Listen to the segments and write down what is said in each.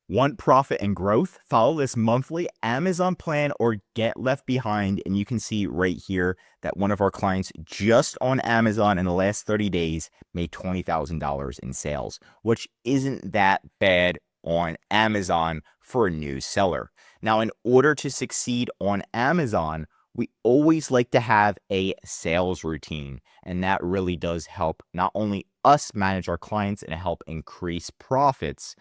Want profit and growth? Follow this monthly Amazon plan or get left behind. And you can see right here that one of our clients just on Amazon in the last 30 days made $20,000 in sales, which isn't that bad on Amazon for a new seller. Now, in order to succeed on Amazon, we always like to have a sales routine, and that really does help not only us manage our clients and help increase profits,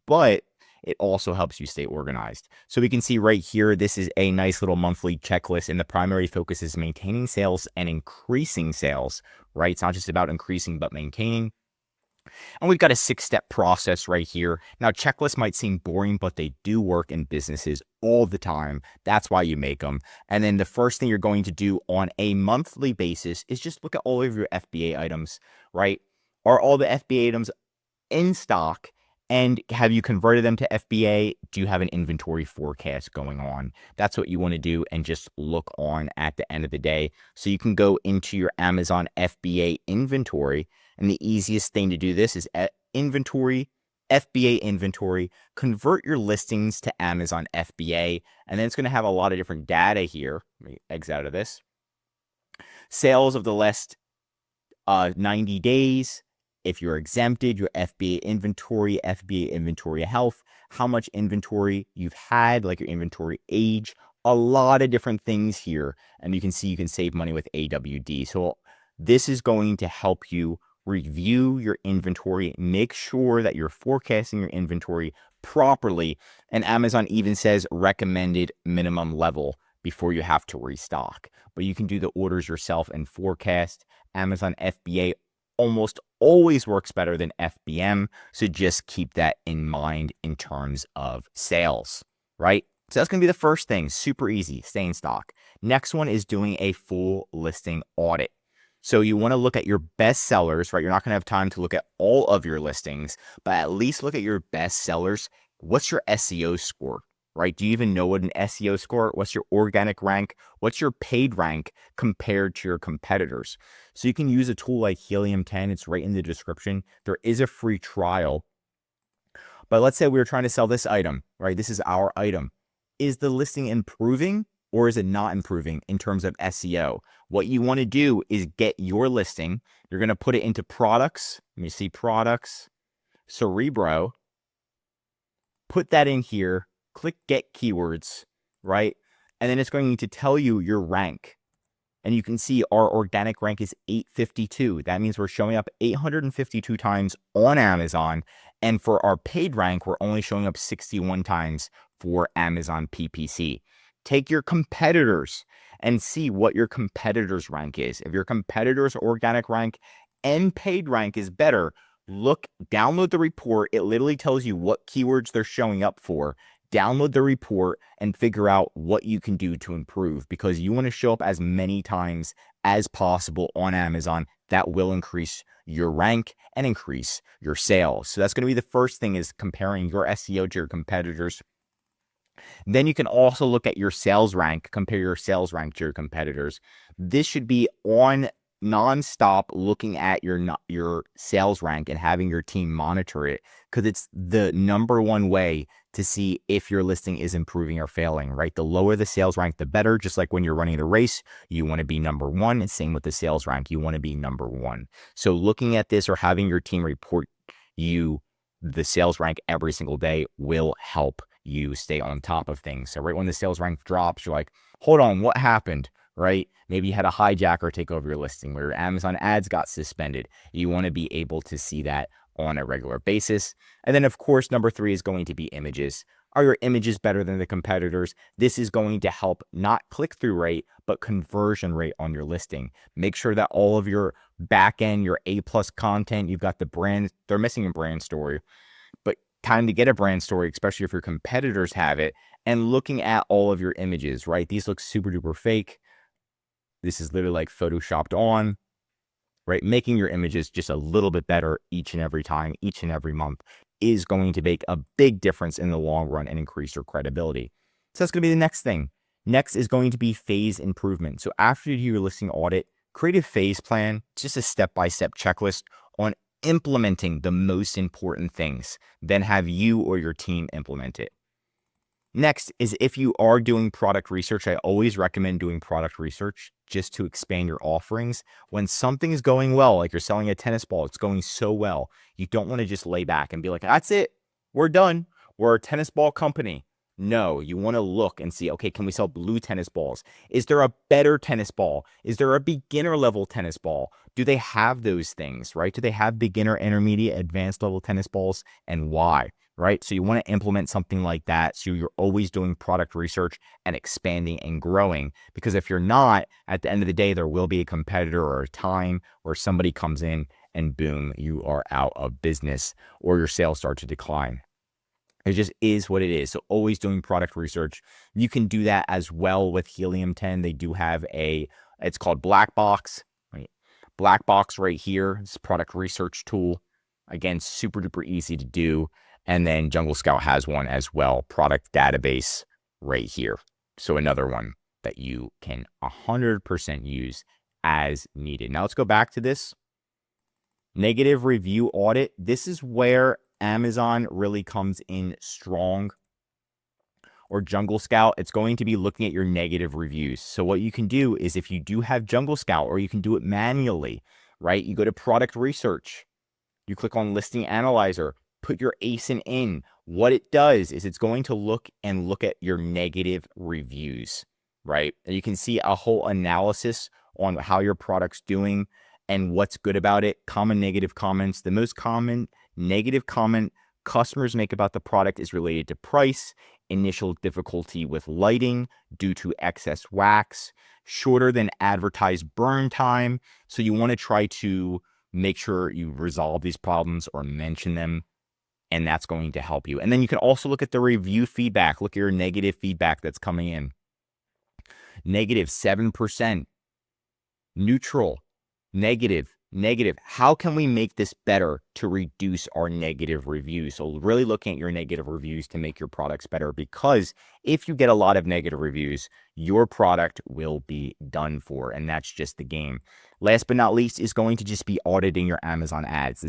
but it also helps you stay organized. So we can see right here, this is a nice little monthly checklist, and the primary focus is maintaining sales and increasing sales, right? It's not just about increasing, but maintaining. And we've got a 6-step process right here. Now, checklists might seem boring, but they do work in businesses all the time. That's why you make them. And then the first thing you're going to do on a monthly basis is just look at all of your FBA items, right? Are all the FBA items in stock? And have you converted them to FBA? Do you have an inventory forecast going on? That's what you want to do and just look on at the end of the day. So you can go into your Amazon FBA inventory. And the easiest thing to do this is at inventory, FBA inventory, convert your listings to Amazon FBA. And then it's going to have a lot of different data here. Let me exit out of this. Sales of the last 90 days. If you're exempted, your FBA inventory health, how much inventory you've had, like your inventory age, a lot of different things here. And you can see you can save money with AWD. So this is going to help you review your inventory, make sure that you're forecasting your inventory properly. And Amazon even says recommended minimum level before you have to restock. But you can do the orders yourself and forecast. Amazon FBA almost always works better than FBM. So just keep that in mind in terms of sales, right? So that's going to be the first thing. Super easy. Stay in stock. Next one is doing a full listing audit. So you want to look at your best sellers, right? You're not going to have time to look at all of your listings, but at least look at your best sellers. What's your SEO score? Right? Do you even know what an SEO score? What's your organic rank? What's your paid rank compared to your competitors? So you can use a tool like Helium 10. It's right in the description. There is a free trial. But let's say we were trying to sell this item, right? This is our item. Is the listing improving or is it not improving in terms of SEO? What you want to do is get your listing. You're going to put it into products. Let me see products, Cerebro. Put that in here. Click get keywords, right? And then it's going to tell you your rank. And you can see our organic rank is 852. That means we're showing up 852 times on Amazon. And for our paid rank, we're only showing up 61 times for Amazon PPC. Take your competitors and see what your competitors' rank is. If your competitors' organic rank and paid rank is better, download the report. It literally tells you what keywords they're showing up for. Download the report and figure out what you can do to improve, because you want to show up as many times as possible on Amazon. That will increase your rank and increase your sales. So that's going to be the first thing, is comparing your SEO to your competitors. Then you can also look at your sales rank, compare your sales rank to your competitors. This should be on nonstop, looking at your sales rank and having your team monitor it, because it's the number one way to see if your listing is improving or failing, right? The lower the sales rank, the better. Just like when you're running the race, you want to be number one, and same with the sales rank, you want to be number one. So looking at this or having your team report you the sales rank every single day will help you stay on top of things. So right when the sales rank drops, you're like, hold on, what happened? Right? Maybe you had a hijacker take over your listing where your Amazon ads got suspended. You want to be able to see that on a regular basis. And then, of course, number 3 is going to be images. Are your images better than the competitors? This is going to help not click-through rate, but conversion rate on your listing. Make sure that all of your back end, your A+ content, you've got the brand, they're missing a brand story, but time to get a brand story, especially if your competitors have it, and looking at all of your images, right? These look super duper fake. This is literally like photoshopped on, right? Making your images just a little bit better each and every time, each and every month, is going to make a big difference in the long run and increase your credibility. So that's going to be the next thing. Next is going to be phase improvement. So after you do your listing audit, create a phase plan, just a step-by-step checklist on implementing the most important things, then have you or your team implement it. Next is if you are doing product research, I always recommend doing product research just to expand your offerings. When something is going well, like you're selling a tennis ball, it's going so well, you don't want to just lay back and be like, that's it, we're done. We're a tennis ball company. No, you want to look and see, okay, can we sell blue tennis balls? Is there a better tennis ball? Is there a beginner level tennis ball? Do they have those things, right? Do they have beginner, intermediate, advanced level tennis balls, and why? Right? So you want to implement something like that. So you're always doing product research and expanding and growing, because if you're not, at the end of the day, there will be a competitor or a time where somebody comes in and boom, you are out of business or your sales start to decline. It just is what it is. So always doing product research. You can do that as well with Helium 10. They do have it's called Black Box, right? Black Box right here is a product research tool. Again, super duper easy to do. And then Jungle Scout has one as well, product database right here. So another one that you can 100% use as needed. Now let's go back to this negative review audit. This is where Amazon really comes in strong, or Jungle Scout. It's going to be looking at your negative reviews. So what you can do is, if you do have Jungle Scout, or you can do it manually, right? You go to product research, you click on listing analyzer, put your ASIN in. What it does is it's going to look at your negative reviews, right? And you can see a whole analysis on how your product's doing and what's good about it. Common negative comments. The most common negative comment customers make about the product is related to price, initial difficulty with lighting due to excess wax, shorter than advertised burn time. So you want to try to make sure you resolve these problems or mention them, and that's going to help you. And then you can also look at the review feedback. Look at your negative feedback that's coming in. Negative 7%, neutral, negative. How can we make this better to reduce our negative reviews? So really looking at your negative reviews to make your products better, because if you get a lot of negative reviews, your product will be done for, and that's just the game. Last but not least is going to just be auditing your Amazon ads.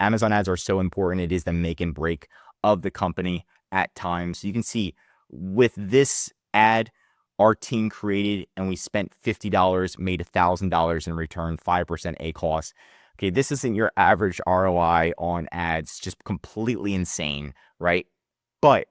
Amazon ads are so important. It is the make and break of the company at times. So you can see with this ad, our team created and we spent $50, made $1,000 in return, 5% ACoS. Okay, this isn't your average ROI on ads, just completely insane, right? But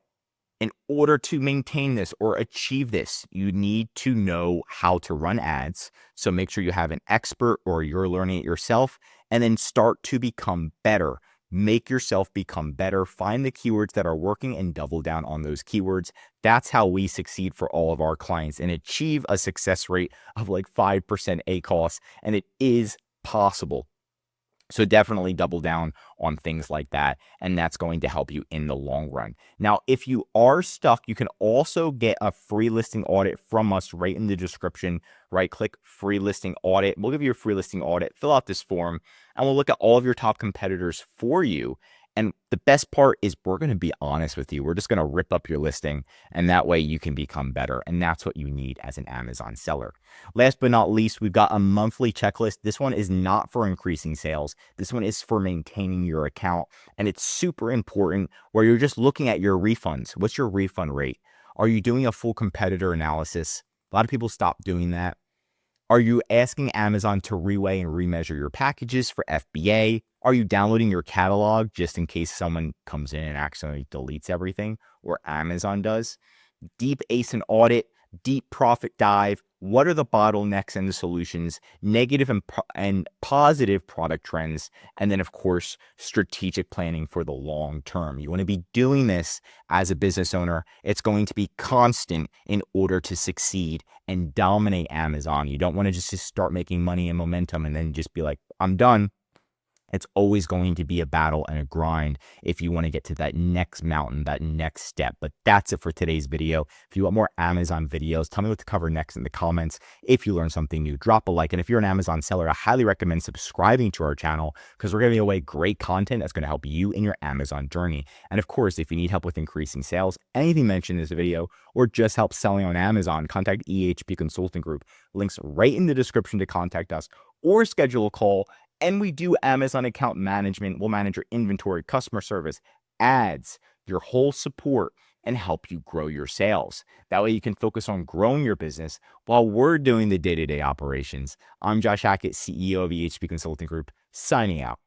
in order to maintain this or achieve this, you need to know how to run ads. So make sure you have an expert or you're learning it yourself, and then start to become better. Make yourself become better. Find the keywords that are working and double down on those keywords. That's how we succeed for all of our clients and achieve a success rate of like 5% ACoS, and it is possible. So definitely double down on things like that, and that's going to help you in the long run. Now, if you are stuck, you can also get a free listing audit from us right in the description. Right click free listing audit. We'll give you a free listing audit. Fill out this form, and we'll look at all of your top competitors for you. And the best part is we're going to be honest with you. We're just going to rip up your listing, and that way you can become better. And that's what you need as an Amazon seller. Last but not least, we've got a monthly checklist. This one is not for increasing sales. This one is for maintaining your account. And it's super important, where you're just looking at your refunds. What's your refund rate? Are you doing a full competitor analysis? A lot of people stop doing that. Are you asking Amazon to reweigh and remeasure your packages for FBA? Are you downloading your catalog just in case someone comes in and accidentally deletes everything, or Amazon does? Deep ASIN audit, deep profit dive. What are the bottlenecks and the solutions? Negative and positive product trends. And then, of course, strategic planning for the long term. You want to be doing this as a business owner. It's going to be constant in order to succeed and dominate Amazon. You don't want to just start making money and momentum and then just be like, I'm done. It's always going to be a battle and a grind if you want to get to that next mountain, that next step. But that's it for today's video. If you want more Amazon videos, tell me what to cover next in the comments. If you learned something new, drop a like. And if you're an Amazon seller, I highly recommend subscribing to our channel, because we're giving away great content that's going to help you in your Amazon journey. And of course, if you need help with increasing sales, anything mentioned in this video, or just help selling on Amazon, contact EHP Consulting Group. Links right in the description to contact us or schedule a call And we do Amazon account management. We'll manage your inventory, customer service, ads, your whole support, and help you grow your sales. That way you can focus on growing your business while we're doing the day-to-day operations. I'm Josh Hackett, CEO of EHP Consulting Group, signing out.